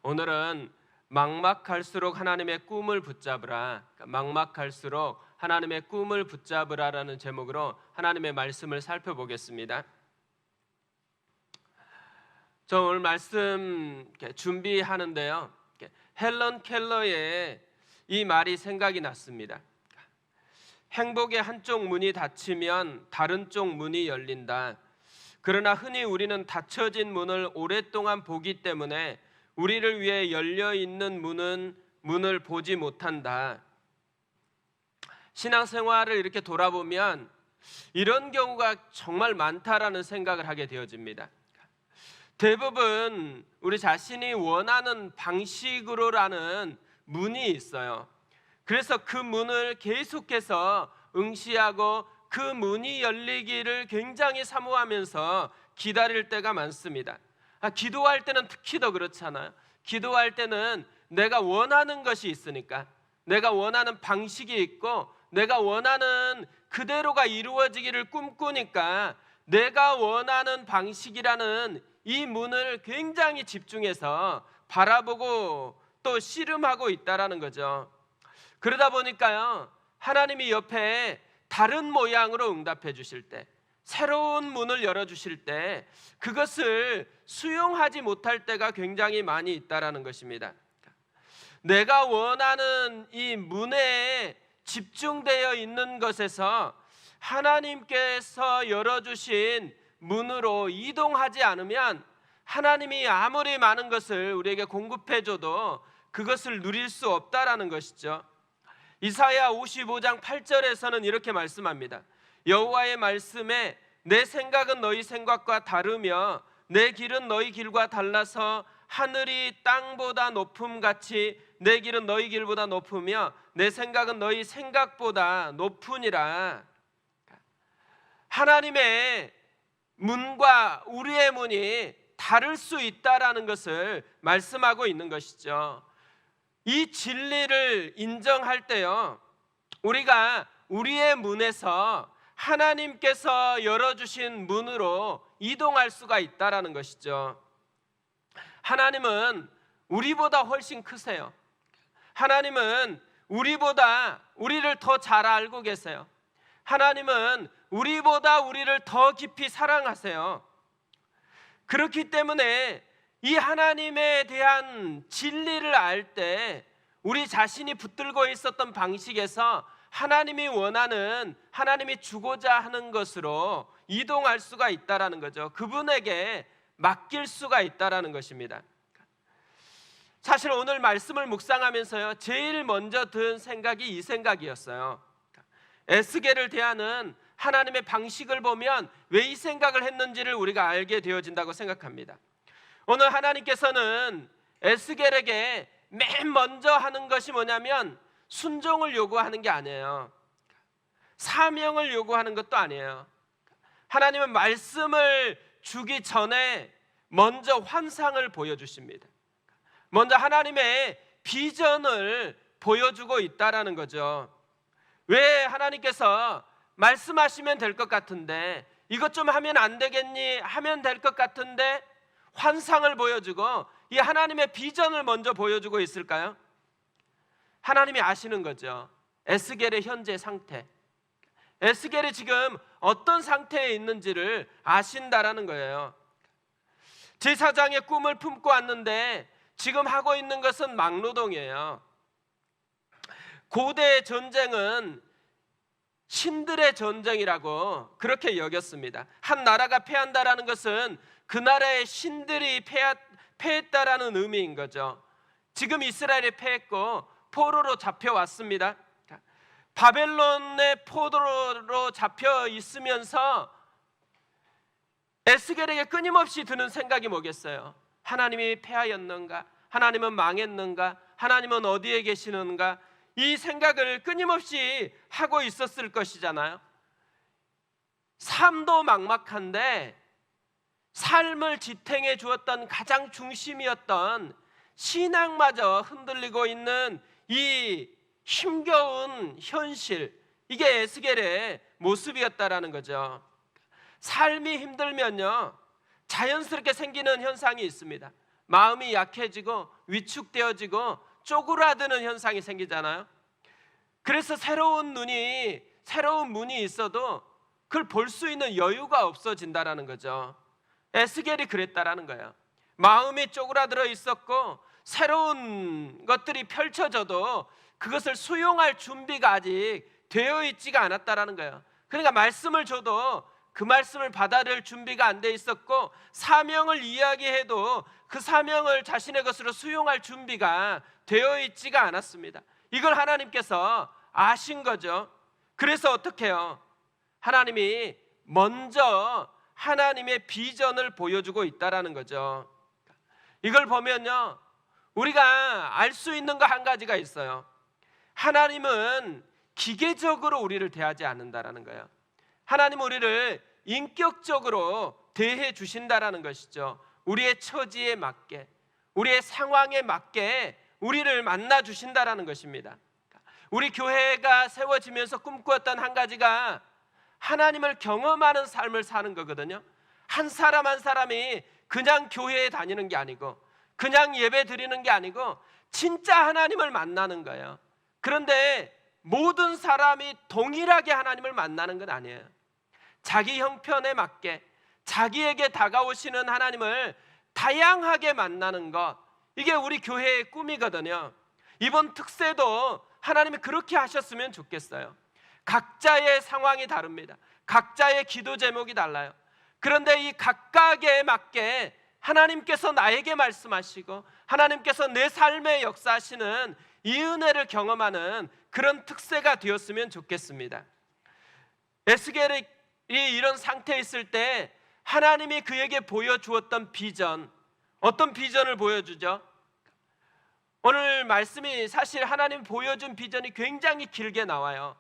오늘은 막막할수록 하나님의 꿈을 붙잡으라, 막막할수록 하나님의 꿈을 붙잡으라라는 제목으로 하나님의 말씀을 살펴보겠습니다. 저 오늘 말씀 준비하는데요, 헬런 켈러의 이 말이 생각이 났습니다. 행복의 한쪽 문이 닫히면 다른 쪽 문이 열린다. 그러나 흔히 우리는 닫혀진 문을 오랫동안 보기 때문에 우리를 위해 열려있는 문을 보지 못한다. 신앙생활을 이렇게 돌아보면 이런 경우가 정말 많다라는 생각을 하게 되어집니다. 대부분 우리 자신이 원하는 방식으로라는 문이 있어요. 그래서 그 문을 계속해서 응시하고 그 문이 열리기를 굉장히 사모하면서 기다릴 때가 많습니다. 기도할 때는 특히 더 그렇잖아요. 기도할 때는 내가 원하는 것이 있으니까, 내가 원하는 방식이 있고 내가 원하는 그대로가 이루어지기를 꿈꾸니까 내가 원하는 방식이라는 이 문을 굉장히 집중해서 바라보고 또 씨름하고 있다라는 거죠. 그러다 보니까요, 하나님이 옆에 다른 모양으로 응답해 주실 때, 새로운 문을 열어주실 때 그것을 수용하지 못할 때가 굉장히 많이 있다라는 것입니다. 내가 원하는 이 문에 집중되어 있는 것에서 하나님께서 열어주신 문으로 이동하지 않으면 하나님이 아무리 많은 것을 우리에게 공급해줘도 그것을 누릴 수 없다라는 것이죠. 이사야 55장 8절에서는 이렇게 말씀합니다. 여호와의 말씀에 내 생각은 너희 생각과 다르며 내 길은 너희 길과 달라서 하늘이 땅보다 높음같이 내 길은 너희 길보다 높으며 내 생각은 너희 생각보다 높으니라. 하나님의 문과 우리의 문이 다를 수 있다라는 것을 말씀하고 있는 것이죠. 이 진리를 인정할 때요, 우리가 우리의 문에서 하나님께서 열어주신 문으로 이동할 수가 있다라는 것이죠. 하나님은 우리보다 훨씬 크세요. 하나님은 우리를 더 잘 알고 계세요. 하나님은 우리를 더 깊이 사랑하세요. 그렇기 때문에 이 하나님에 대한 진리를 알 때 우리 자신이 붙들고 있었던 방식에서 하나님이 원하는, 하나님이 주고자 하는 것으로 이동할 수가 있다라는 거죠. 그분에게 맡길 수가 있다라는 것입니다. 사실 오늘 말씀을 묵상하면서요, 제일 먼저 든 생각이 이 생각이었어요. 에스겔을 대하는 하나님의 방식을 보면 왜 이 생각을 했는지를 우리가 알게 되어진다고 생각합니다. 오늘 하나님께서는 에스겔에게 맨 먼저 하는 것이 뭐냐면 순종을 요구하는 게 아니에요. 사명을 요구하는 것도 아니에요. 하나님은 말씀을 주기 전에 먼저 환상을 보여주십니다. 먼저 하나님의 비전을 보여주고 있다라는 거죠. 왜 하나님께서 말씀하시면 될 것 같은데, 이것 좀 하면 안 되겠니? 하면 될 것 같은데 환상을 보여주고 이 하나님의 비전을 먼저 보여주고 있을까요? 하나님이 아시는 거죠. 에스겔의 현재 상태, 에스겔이 지금 어떤 상태에 있는지를 아신다라는 거예요. 제사장의 꿈을 품고 왔는데 지금 하고 있는 것은 막노동이에요. 고대 전쟁은 신들의 전쟁이라고 그렇게 여겼습니다. 한 나라가 패한다라는 것은 그 나라의 신들이 패했다라는 의미인 거죠. 지금 이스라엘이 패했고 포로로 잡혀왔습니다. 바벨론의 포로로 잡혀 있으면서 에스겔에게 끊임없이 드는 생각이 뭐겠어요? 하나님이 패하였는가? 하나님은 망했는가? 하나님은 어디에 계시는가? 이 생각을 끊임없이 하고 있었을 것이잖아요. 삶도 막막한데 삶을 지탱해 주었던 가장 중심이었던 신앙마저 흔들리고 있는 이 힘겨운 현실, 이게 에스겔의 모습이었다라는 거죠. 삶이 힘들면요, 자연스럽게 생기는 현상이 있습니다. 마음이 약해지고 위축되어지고 쪼그라드는 현상이 생기잖아요. 그래서 새로운 문이 있어도 그걸 볼 수 있는 여유가 없어진다라는 거죠. 에스겔이 그랬다라는 거예요. 마음이 쪼그라들어 있었고 새로운 것들이 펼쳐져도 그것을 수용할 준비가 아직 되어 있지가 않았다라는 거예요. 그러니까 말씀을 줘도 그 말씀을 받아들일 준비가 안 돼 있었고, 사명을 이야기해도 그 사명을 자신의 것으로 수용할 준비가 되어 있지가 않았습니다. 이걸 하나님께서 아신 거죠. 그래서 어떻게 해요? 하나님이 먼저 하나님의 비전을 보여주고 있다라는 거죠. 이걸 보면요, 우리가 알 수 있는 거 한 가지가 있어요. 하나님은 기계적으로 우리를 대하지 않는다라는 거예요. 하나님은 우리를 인격적으로 대해 주신다라는 것이죠. 우리의 처지에 맞게, 우리의 상황에 맞게 우리를 만나 주신다라는 것입니다. 우리 교회가 세워지면서 꿈꾸었던 한 가지가 하나님을 경험하는 삶을 사는 거거든요. 한 사람 한 사람이 그냥 교회에 다니는 게 아니고, 그냥 예배 드리는 게 아니고 진짜 하나님을 만나는 거예요. 그런데 모든 사람이 동일하게 하나님을 만나는 건 아니에요. 자기 형편에 맞게 자기에게 다가오시는 하나님을 다양하게 만나는 것, 이게 우리 교회의 꿈이거든요. 이번 특세도 하나님이 그렇게 하셨으면 좋겠어요. 각자의 상황이 다릅니다. 각자의 기도 제목이 달라요. 그런데 이 각각에 맞게 하나님께서 나에게 말씀하시고 하나님께서 내 삶에 역사하시는 이 은혜를 경험하는 그런 특세가 되었으면 좋겠습니다. 에스겔이 이런 상태에 있을 때 하나님이 그에게 보여주었던 비전, 어떤 비전을 보여주죠? 오늘 말씀이 사실 하나님이 보여준 비전이 굉장히 길게 나와요.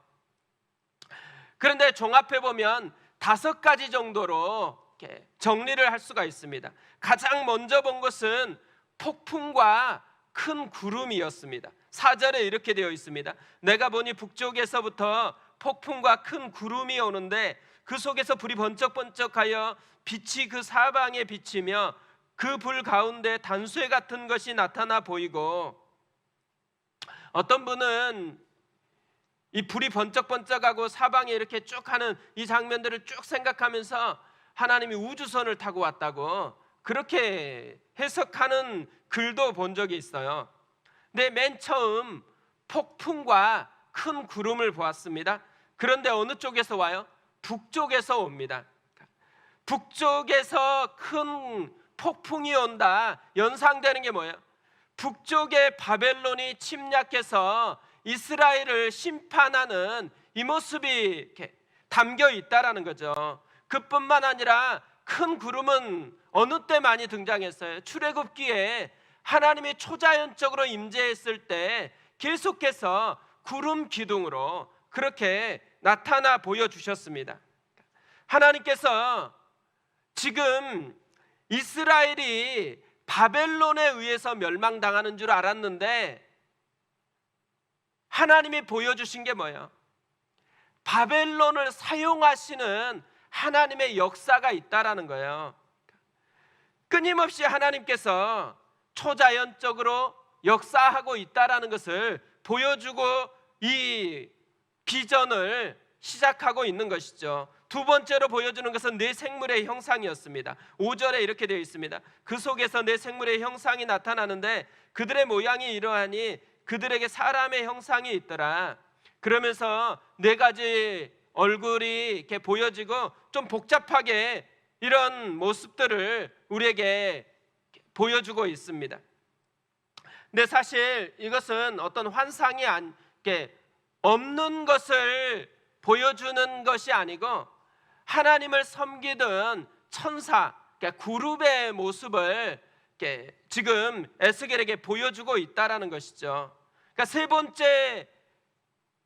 그런데 종합해 보면 5가지 정도로 이렇게 정리를 할 수가 있습니다. 가장 먼저 본 것은 폭풍과 큰 구름이었습니다. 4절에 이렇게 되어 있습니다. 내가 보니 북쪽에서부터 폭풍과 큰 구름이 오는데 그 속에서 불이 번쩍번쩍하여 빛이 그 사방에 비치며 그 불 가운데 단쇠 같은 것이 나타나 보이고, 어떤 분은 이 불이 번쩍번쩍하고 사방에 이렇게 쭉 하는 이 장면들을 쭉 생각하면서 하나님이 우주선을 타고 왔다고 그렇게 해석하는 글도 본 적이 있어요. 근데 맨 처음 폭풍과 큰 구름을 보았습니다. 그런데 어느 쪽에서 와요? 북쪽에서 옵니다. 북쪽에서 큰 폭풍이 온다. 연상되는 게 뭐예요? 북쪽에 바벨론이 침략해서 이스라엘을 심판하는 이 모습이 이렇게 담겨 있다라는 거죠. 그뿐만 아니라 큰 구름은 어느 때 많이 등장했어요? 출애굽기에 하나님이 초자연적으로 임재했을 때 계속해서 구름 기둥으로 그렇게 나타나 보여주셨습니다. 하나님께서 지금 이스라엘이 바벨론에 의해서 멸망당하는 줄 알았는데 하나님이 보여주신 게 뭐예요? 바벨론을 사용하시는 하나님의 역사가 있다라는 거예요. 끊임없이 하나님께서 초자연적으로 역사하고 있다라는 것을 보여주고 이 비전을 시작하고 있는 것이죠. 두 번째로 보여주는 것은 네 생물의 형상이었습니다. 5절에 이렇게 되어 있습니다. 그 속에서 네 생물의 형상이 나타나는데 그들의 모양이 이러하니 그들에게 사람의 형상이 있더라. 그러면서 4가지 얼굴이 이렇게 보여지고 좀 복잡하게 이런 모습들을 우리에게 보여주고 있습니다. 근데 사실 이것은 어떤 환상이 없는 것을 보여주는 것이 아니고 하나님을 섬기던 천사, 그룹의 모습을 지금 에스겔에게 보여주고 있다라는 것이죠. 그러니까 세 번째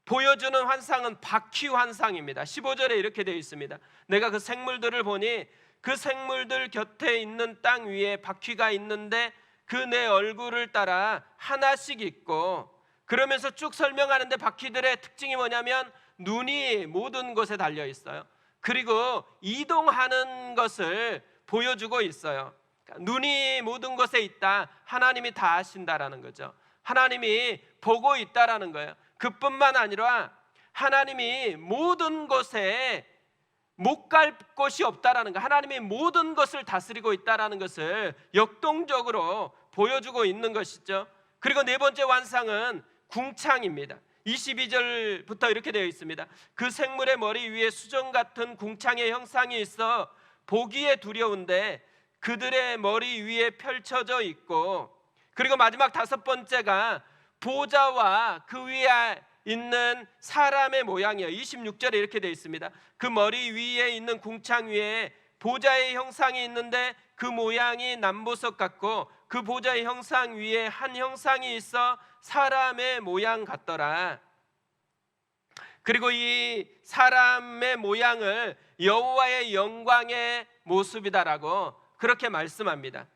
보여주는 환상은 바퀴 환상입니다. 15절에 이렇게 되어 있습니다. 내가 그 생물들을 보니 그 생물들 곁에 있는 땅 위에 바퀴가 있는데 그 내 얼굴을 따라 하나씩 있고, 그러면서 쭉 설명하는데 바퀴들의 특징이 뭐냐면 눈이 모든 곳에 달려 있어요. 그리고 이동하는 것을 보여주고 있어요. 눈이 모든 것에 있다. 하나님이 다 아신다라는 거죠. 하나님이 보고 있다라는 거예요. 그뿐만 아니라 하나님이 모든 것에 못 갈 곳이 없다라는 거, 하나님이 모든 것을 다스리고 있다라는 것을 역동적으로 보여주고 있는 것이죠. 그리고 네 번째 환상은 궁창입니다. 22절부터 이렇게 되어 있습니다. 그 생물의 머리 위에 수정 같은 궁창의 형상이 있어 보기에 두려운데 그들의 머리 위에 펼쳐져 있고, 그리고 마지막 다섯 번째가 보좌와 그 위에 있는 사람의 모양이에요. 26절에 이렇게 되어 있습니다. 그 머리 위에 있는 궁창 위에 보좌의 형상이 있는데 그 모양이 남보석 같고 그 보좌의 형상 위에 한 형상이 있어 사람의 모양 같더라. 그리고 이 사람의 모양을 여호와의 영광의 모습이다라고 그렇게 말씀합니다.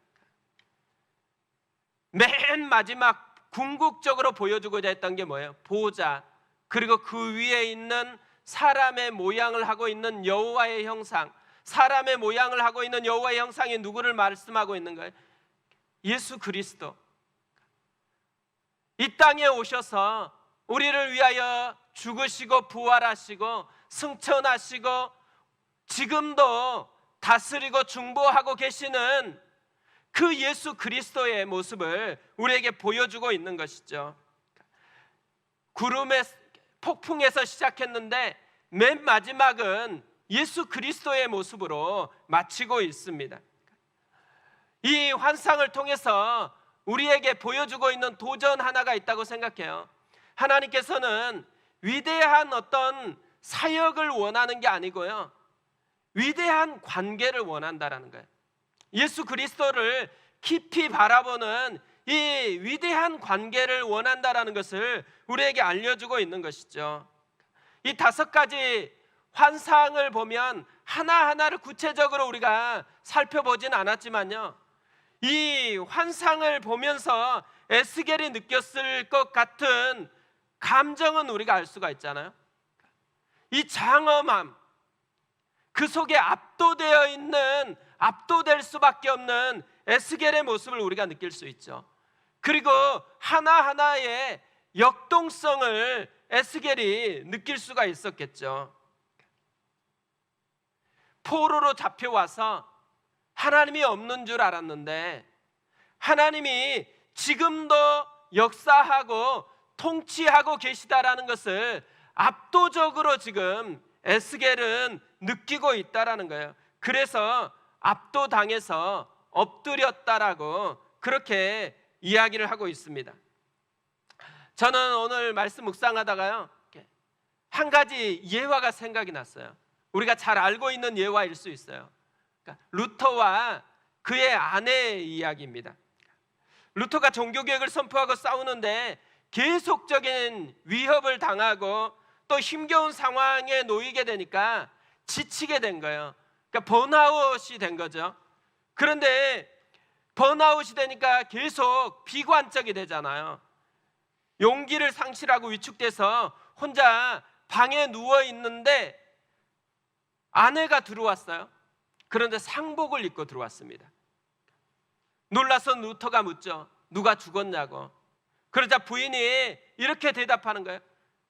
맨 마지막 궁극적으로 보여주고자 했던 게 뭐예요? 보좌, 그리고 그 위에 있는 사람의 모양을 하고 있는 여호와의 형상. 사람의 모양을 하고 있는 여호와의 형상이 누구를 말씀하고 있는 거예요? 예수 그리스도. 이 땅에 오셔서 우리를 위하여 죽으시고 부활하시고 승천하시고 지금도 다스리고 중보하고 계시는 그 예수 그리스도의 모습을 우리에게 보여주고 있는 것이죠. 구름의 폭풍에서 시작했는데 맨 마지막은 예수 그리스도의 모습으로 마치고 있습니다. 이 환상을 통해서 우리에게 보여주고 있는 도전 하나가 있다고 생각해요. 하나님께서는 위대한 어떤 사역을 원하는 게 아니고요, 위대한 관계를 원한다라는 거예요. 예수 그리스도를 깊이 바라보는 이 위대한 관계를 원한다라는 것을 우리에게 알려주고 있는 것이죠. 이 다섯 가지 환상을 보면 하나하나를 구체적으로 우리가 살펴보진 않았지만요, 이 환상을 보면서 에스겔이 느꼈을 것 같은 감정은 우리가 알 수가 있잖아요. 이 장엄함, 그 속에 압도될 수밖에 없는 에스겔의 모습을 우리가 느낄 수 있죠. 그리고 하나하나의 역동성을 에스겔이 느낄 수가 있었겠죠. 포로로 잡혀와서 하나님이 없는 줄 알았는데 하나님이 지금도 역사하고 통치하고 계시다라는 것을 압도적으로 지금 에스겔은 느끼고 있다라는 거예요. 그래서 압도당해서 엎드렸다라고 그렇게 이야기를 하고 있습니다. 저는 오늘 말씀 묵상하다가요, 한 가지 예화가 생각이 났어요. 우리가 잘 알고 있는 예화일 수 있어요. 그러니까 루터와 그의 아내의 이야기입니다. 루터가 종교개혁을 선포하고 싸우는데 계속적인 위협을 당하고 또 힘겨운 상황에 놓이게 되니까 지치게 된 거예요. 그러니까 번아웃이 된 거죠. 그런데 번아웃이 되니까 계속 비관적이 되잖아요. 용기를 상실하고 위축돼서 혼자 방에 누워 있는데 아내가 들어왔어요. 그런데 상복을 입고 들어왔습니다. 놀라서 루터가 묻죠. 누가 죽었냐고. 그러자 부인이 이렇게 대답하는 거예요.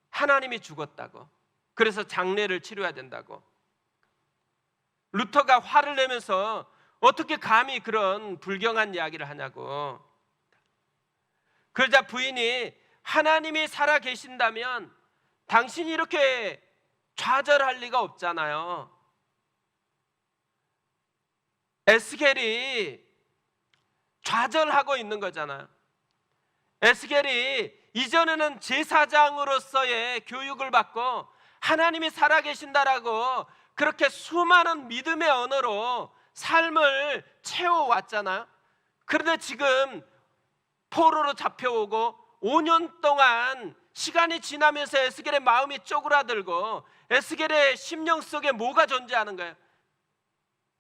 하나님이 죽었다고. 그래서 장례를 치러야 된다고. 루터가 화를 내면서 어떻게 감히 그런 불경한 이야기를 하냐고. 그러자 부인이 하나님이 살아 계신다면 당신이 이렇게 좌절할 리가 없잖아요. 에스겔이 좌절하고 있는 거잖아요. 에스겔이 이전에는 제사장으로서의 교육을 받고 하나님이 살아계신다라고 그렇게 수많은 믿음의 언어로 삶을 채워왔잖아요. 그런데 지금 포로로 잡혀오고 5년 동안 시간이 지나면서 에스겔의 마음이 쪼그라들고 에스겔의 심령 속에 뭐가 존재하는 거예요?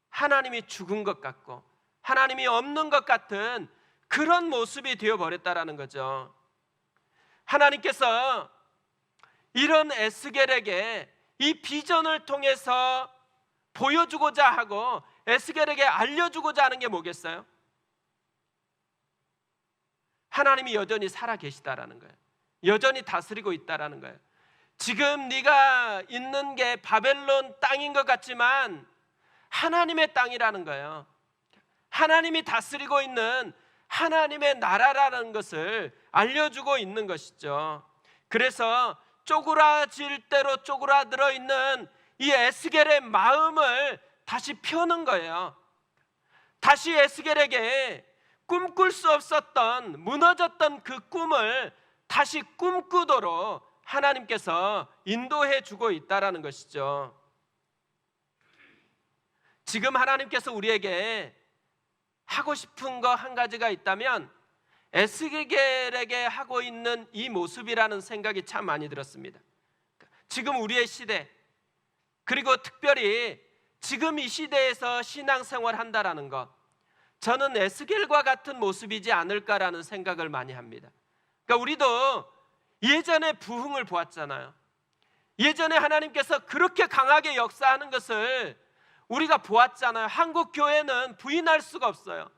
하나님이 죽은 것 같고 하나님이 없는 것 같은 그런 모습이 되어버렸다라는 거죠. 하나님께서 이런 에스겔에게 이 비전을 통해서 보여주고자 하고 에스겔에게 알려주고자 하는 게 뭐겠어요? 하나님이 여전히 살아 계시다라는 거예요. 여전히 다스리고 있다라는 거예요. 지금 네가 있는 게 바벨론 땅인 것 같지만 하나님의 땅이라는 거예요. 하나님이 다스리고 있는 하나님의 나라라는 것을 알려주고 있는 것이죠. 그래서 쪼그라질 대로 쪼그라들어 있는 이 에스겔의 마음을 다시 펴는 거예요. 다시 에스겔에게 꿈꿀 수 없었던, 무너졌던 그 꿈을 다시 꿈꾸도록 하나님께서 인도해 주고 있다라는 것이죠. 지금 하나님께서 우리에게 하고 싶은 거 한 가지가 있다면 에스겔에게 하고 있는 이 모습이라는 생각이 참 많이 들었습니다. 지금 우리의 시대, 그리고 특별히 지금 이 시대에서 신앙생활 한다라는 것, 저는 에스겔과 같은 모습이지 않을까라는 생각을 많이 합니다. 그러니까 우리도 예전에 부흥을 보았잖아요. 예전에 하나님께서 그렇게 강하게 역사하는 것을 우리가 보았잖아요. 한국 교회는 부인할 수가 없어요.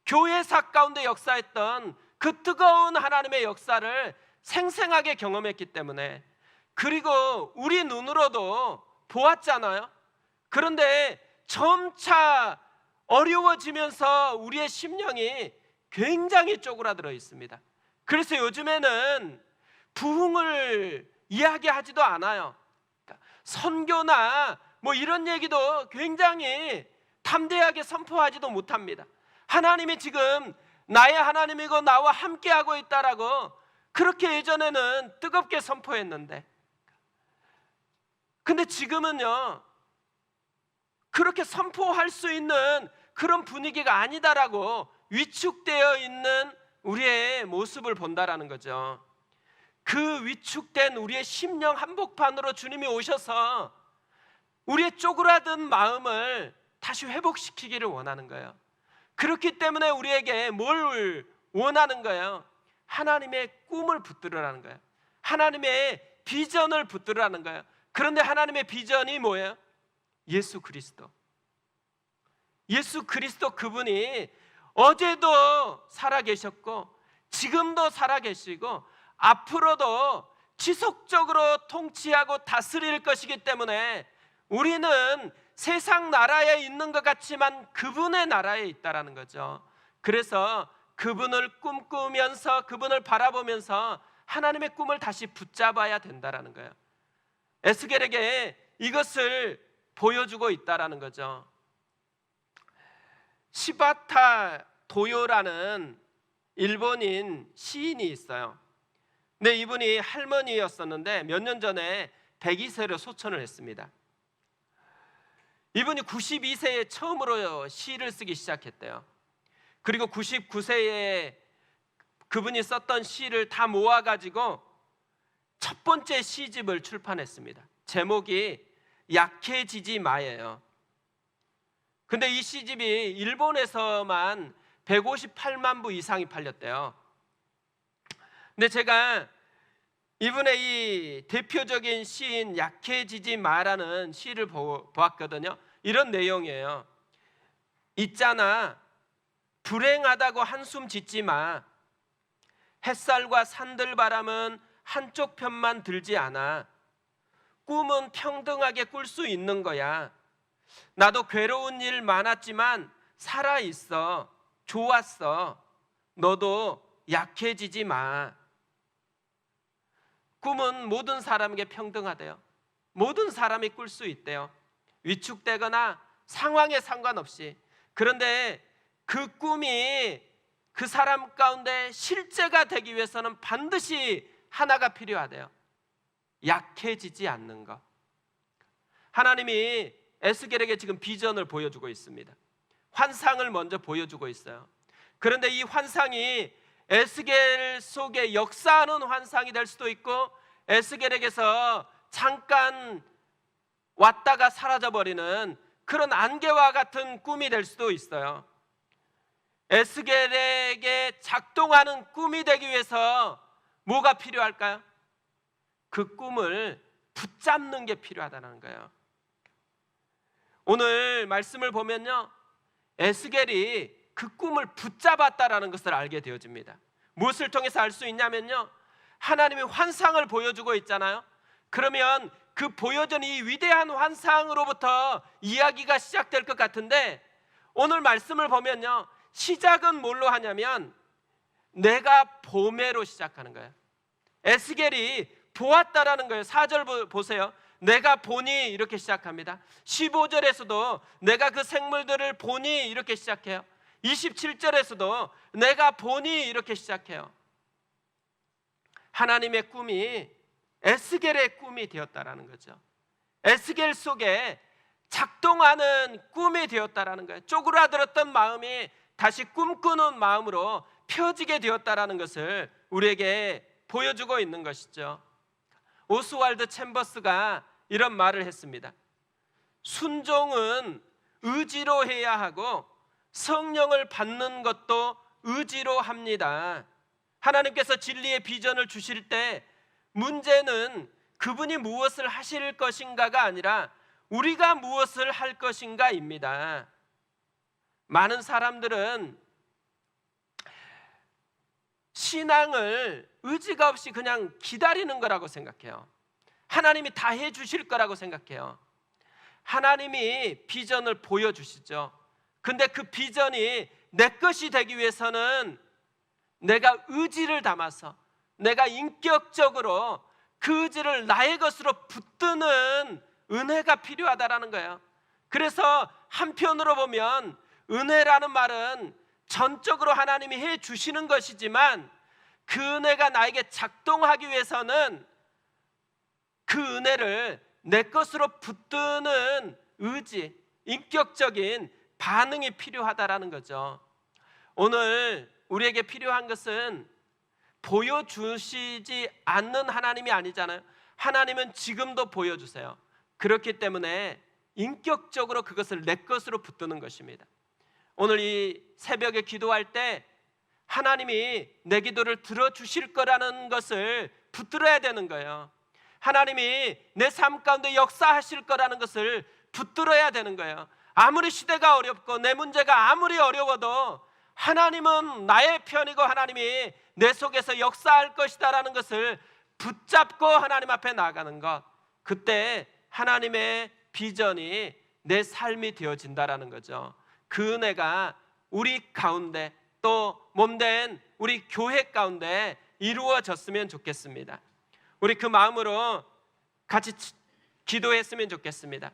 교회사 가운데 역사했던 그 뜨거운 하나님의 역사를 생생하게 경험했기 때문에, 그리고 우리 눈으로도 보았잖아요. 그런데 점차 어려워지면서 우리의 심령이 굉장히 쪼그라들어 있습니다. 그래서 요즘에는 부흥을 이야기하지도 않아요. 선교나 뭐 이런 얘기도 굉장히 담대하게 선포하지도 못합니다. 하나님이 지금 나의 하나님이고 나와 함께하고 있다라고 그렇게 예전에는 뜨겁게 선포했는데, 근데 지금은요 그렇게 선포할 수 있는 그런 분위기가 아니다라고 위축되어 있는 우리의 모습을 본다라는 거죠. 그 위축된 우리의 심령 한복판으로 주님이 오셔서 우리의 쪼그라든 마음을 다시 회복시키기를 원하는 거예요. 그렇기 때문에 우리에게 뭘 원하는 거예요? 하나님의 꿈을 붙들으라는 거예요. 하나님의 비전을 붙들으라는 거예요. 그런데 하나님의 비전이 뭐예요? 예수 그리스도. 예수 그리스도, 그분이 어제도 살아계셨고 지금도 살아계시고 앞으로도 지속적으로 통치하고 다스릴 것이기 때문에 우리는 세상 나라에 있는 것 같지만 그분의 나라에 있다라는 거죠. 그래서 그분을 꿈꾸면서, 그분을 바라보면서 하나님의 꿈을 다시 붙잡아야 된다라는 거예요. 에스겔에게 이것을 보여주고 있다라는 거죠. 시바타 도요라는 일본인 시인이 있어요. 근데 이분이 할머니였었는데 몇 년 전에 백이세로 소천을 했습니다. 이분이 92세에 처음으로 시를 쓰기 시작했대요. 그리고 99세에 그분이 썼던 시를 다 모아가지고 첫 번째 시집을 출판했습니다. 제목이 약해지지 마예요. 근데 이 시집이 일본에서만 158만 부 이상이 팔렸대요. 근데 제가 이분의 이 대표적인 시인 약해지지 마라는 시를 보았거든요. 이런 내용이에요. 있잖아, 불행하다고 한숨 짓지 마. 햇살과 산들바람은 한쪽 편만 들지 않아. 꿈은 평등하게 꿀 수 있는 거야. 나도 괴로운 일 많았지만 살아있어. 좋았어. 너도 약해지지 마. 꿈은 모든 사람에게 평등하대요. 모든 사람이 꿀 수 있대요. 위축되거나 상황에 상관없이. 그런데 그 꿈이 그 사람 가운데 실제가 되기 위해서는 반드시 하나가 필요하대요. 약해지지 않는 것. 하나님이 에스겔에게 지금 비전을 보여주고 있습니다. 환상을 먼저 보여주고 있어요. 그런데 이 환상이 에스겔 속에 역사하는 환상이 될 수도 있고 에스겔에게서 잠깐 왔다가 사라져버리는 그런 안개와 같은 꿈이 될 수도 있어요. 에스겔에게 작동하는 꿈이 되기 위해서 뭐가 필요할까요? 그 꿈을 붙잡는 게 필요하다는 거예요. 오늘 말씀을 보면요, 에스겔이 그 꿈을 붙잡았다라는 것을 알게 되어집니다. 무엇을 통해서 알 수 있냐면요, 하나님이 환상을 보여주고 있잖아요. 그러면 그 보여준 이 위대한 환상으로부터 이야기가 시작될 것 같은데, 오늘 말씀을 보면요, 시작은 뭘로 하냐면 내가 보매로 시작하는 거예요. 에스겔이 보았다라는 거예요. 4절 보세요. 내가 보니 이렇게 시작합니다. 15절에서도 내가 그 생물들을 보니 이렇게 시작해요. 27절에서도 내가 보니 이렇게 시작해요. 하나님의 꿈이 에스겔의 꿈이 되었다라는 거죠. 에스겔 속에 작동하는 꿈이 되었다라는 거예요. 쪼그라들었던 마음이 다시 꿈꾸는 마음으로 펴지게 되었다라는 것을 우리에게 보여주고 있는 것이죠. 오스왈드 챔버스가 이런 말을 했습니다. 순종은 의지로 해야 하고 성령을 받는 것도 의지로 합니다. 하나님께서 진리의 비전을 주실 때 문제는 그분이 무엇을 하실 것인가가 아니라 우리가 무엇을 할 것인가입니다. 많은 사람들은 신앙을 의지가 없이 그냥 기다리는 거라고 생각해요. 하나님이 다 해주실 거라고 생각해요. 하나님이 비전을 보여주시죠. 근데 그 비전이 내 것이 되기 위해서는 내가 의지를 담아서, 내가 인격적으로 그 의지를 나의 것으로 붙드는 은혜가 필요하다라는 거예요. 그래서 한편으로 보면 은혜라는 말은 전적으로 하나님이 해 주시는 것이지만, 그 은혜가 나에게 작동하기 위해서는 그 은혜를 내 것으로 붙드는 의지, 인격적인 반응이 필요하다라는 거죠. 오늘 우리에게 필요한 것은 보여주시지 않는 하나님이 아니잖아요. 하나님은 지금도 보여주세요. 그렇기 때문에 인격적으로 그것을 내 것으로 붙드는 것입니다. 오늘 이 새벽에 기도할 때 하나님이 내 기도를 들어주실 거라는 것을 붙들어야 되는 거예요. 하나님이 내 삶 가운데 역사하실 거라는 것을 붙들어야 되는 거예요. 아무리 시대가 어렵고 내 문제가 아무리 어려워도 하나님은 나의 편이고 하나님이 내 속에서 역사할 것이다라는 것을 붙잡고 하나님 앞에 나아가는 것, 그때 하나님의 비전이 내 삶이 되어진다라는 거죠. 그 은혜가 우리 가운데, 또 몸된 우리 교회 가운데 이루어졌으면 좋겠습니다. 우리 그 마음으로 같이 기도했으면 좋겠습니다.